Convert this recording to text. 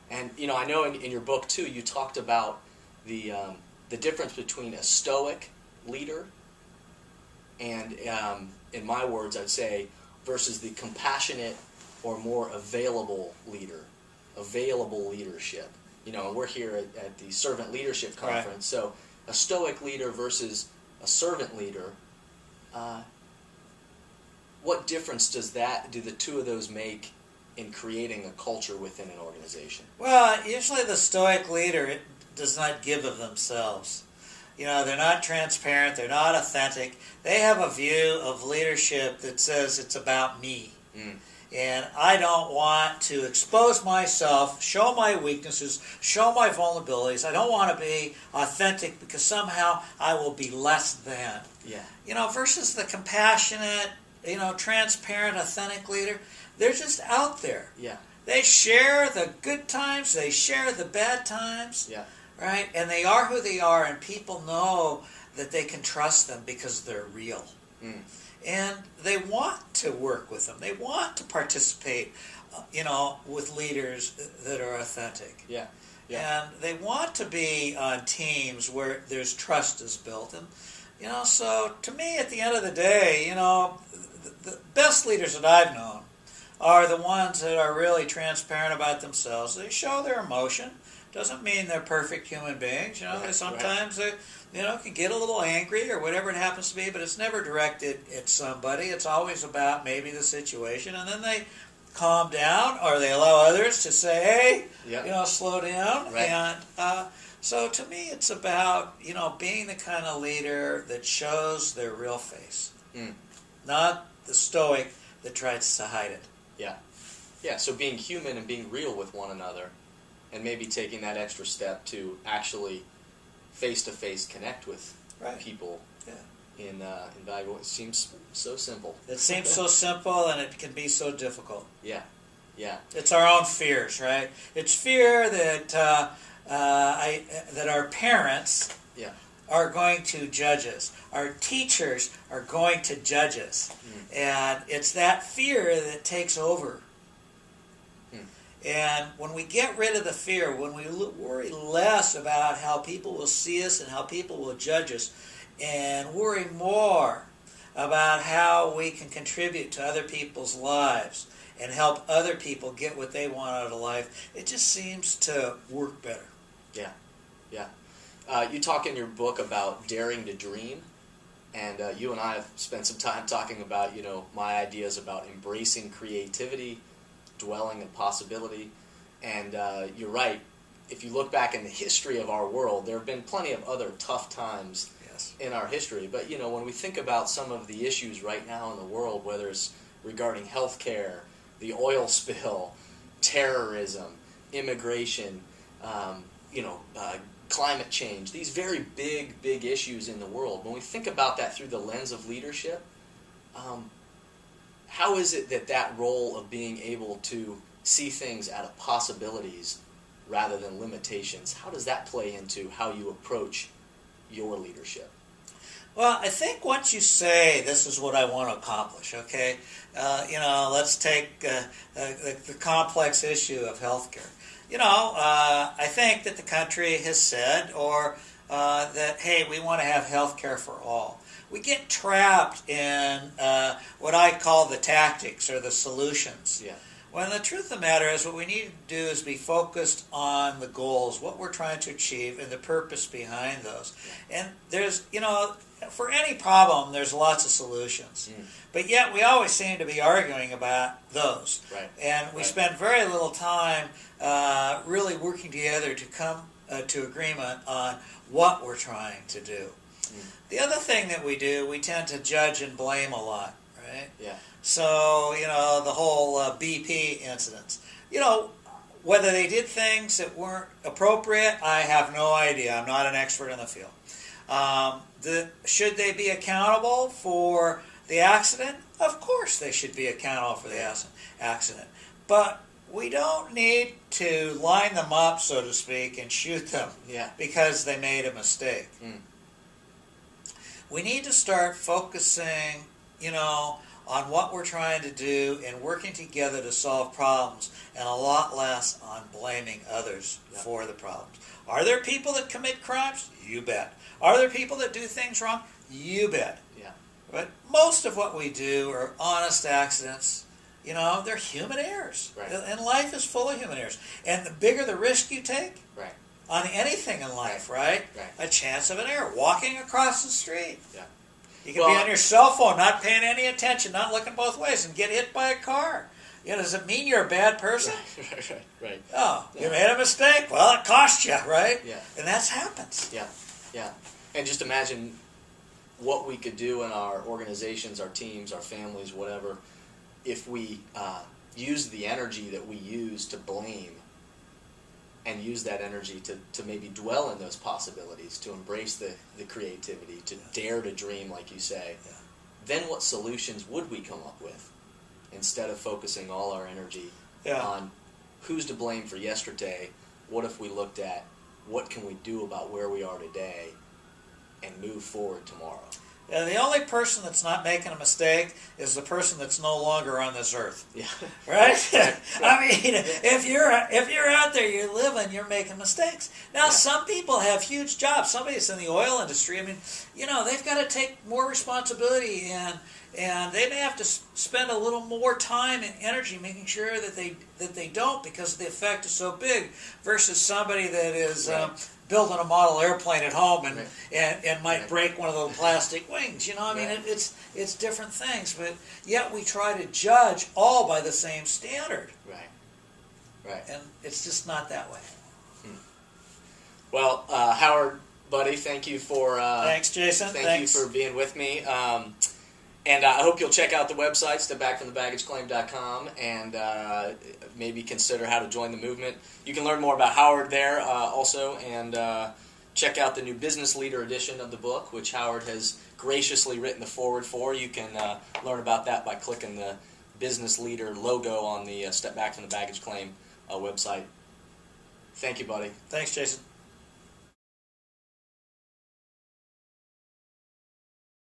And I know in your book too, you talked about the difference between a stoic leader and, in my words, I'd say, versus the compassionate or more available leader, available leadership. And we're here at the Servant Leadership Conference, right. So a stoic leader versus a servant leader. What difference do the two of those make in creating a culture within an organization? Well, usually the stoic leader does not give of themselves. They're not transparent, they're not authentic. They have a view of leadership that says it's about me. And I don't want to expose myself, show my weaknesses, show my vulnerabilities. I don't want to be authentic because somehow I will be less than. Yeah. Versus the compassionate, transparent, authentic leader, they're just out there. Yeah. They share the good times, they share the bad times. Yeah. Right? And they are who they are, and people know that they can trust them because they're real. And they want to work with them. They want to participate, with leaders that are authentic. Yeah. And they want to be on teams where there's trust is built. And, so to me, at the end of the day, the best leaders that I've known are the ones that are really transparent about themselves. They show their emotion. Doesn't mean they're perfect human beings. They sometimes they can get a little angry or whatever it happens to be, but it's never directed at somebody. It's always about maybe the situation, and then they calm down or they allow others to say, hey, slow down. Right. And so to me, it's about being the kind of leader that shows their real face, not the stoic that tries to hide it. Yeah. So being human and being real with one another. And maybe taking that extra step to actually face-to-face connect with people in valuable. It seems so simple. It seems so simple, and it can be so difficult. Yeah. It's our own fears, right? It's fear that that our parents are going to judge us. Our teachers are going to judge us. And it's that fear that takes over. And when we get rid of the fear, when we worry less about how people will see us and how people will judge us, and worry more about how we can contribute to other people's lives and help other people get what they want out of life, it just seems to work better. Yeah. You talk in your book about daring to dream, and you and I have spent some time talking about, my ideas about embracing creativity, dwelling in possibility, and you're right. If you look back in the history of our world, there have been plenty of other tough times in our history. But when we think about some of the issues right now in the world, whether it's regarding healthcare, the oil spill, terrorism, immigration, climate change, these very big issues in the world. When we think about that through the lens of leadership, how is it that role of being able to see things out of possibilities rather than limitations, how does that play into how you approach your leadership? Well, I think once you say, this is what I want to accomplish, okay, let's take the complex issue of healthcare. I think that the country has said, that, hey, we want to have healthcare for all. We get trapped in what I call the tactics or the solutions. Yeah. When the truth of the matter is what we need to do is be focused on the goals, what we're trying to achieve, and the purpose behind those. Yeah. And there's, for any problem, there's lots of solutions. But yet we always seem to be arguing about those. Right. And we spend very little time really working together to come to agreement on what we're trying to do. The other thing that we do, we tend to judge and blame a lot, right? Yeah. So, the whole BP incidents. Whether they did things that weren't appropriate, I have no idea. I'm not an expert in the field. Should they be accountable for the accident? Of course they should be accountable for the accident. But we don't need to line them up, so to speak, and shoot them because they made a mistake. We need to start focusing, on what we're trying to do and working together to solve problems, and a lot less on blaming others for the problems. Are there people that commit crimes? You bet. Are there people that do things wrong? You bet. Yeah. But most of what we do are honest accidents. You know, they're human errors. Right. And life is full of human errors. And the bigger the risk you take Right. on anything in life, right? Right. A chance of an error. Walking across the street. Yeah. You can be on your cell phone, not paying any attention, not looking both ways, and get hit by a car. You know, does it mean you're a bad person? Right. Oh, you made a mistake? Well, it cost you, right? Yeah. And that happens. Yeah. Yeah. And just imagine what we could do in our organizations, our teams, our families, whatever, if we use the energy that we use to blame and use that energy to maybe dwell in those possibilities, to embrace the creativity, to dare to dream, like you say. Yeah. Then what solutions would we come up with instead of focusing all our energy on who's to blame for yesterday? What if we looked at what can we do about where we are today and move forward tomorrow? And the only person that's not making a mistake is the person that's no longer on this earth. Yeah. Right? I mean, if you're out there, you're living, you're making mistakes. Now, some people have huge jobs. Somebody that's in the oil industry, I mean, you know, they've got to take more responsibility, and they may have to spend a little more time and energy making sure that they don't, because the effect is so big, versus somebody that is building a model airplane at home and might break one of those plastic wings. You know, I mean, it's different things, but yet we try to judge all by the same standard. Right. And it's just not that way. Well, Howard, buddy, thank you for... Thanks, Jason. Thank you for being with me. And I hope you'll check out the website, stepbackfromthebaggageclaim.com, and maybe consider how to join the movement. You can learn more about Howard there also, and check out the new Business Leader edition of the book, which Howard has graciously written the foreword for. You can learn about that by clicking the Business Leader logo on the Step Back from the Baggage Claim website. Thank you, buddy. Thanks, Jason.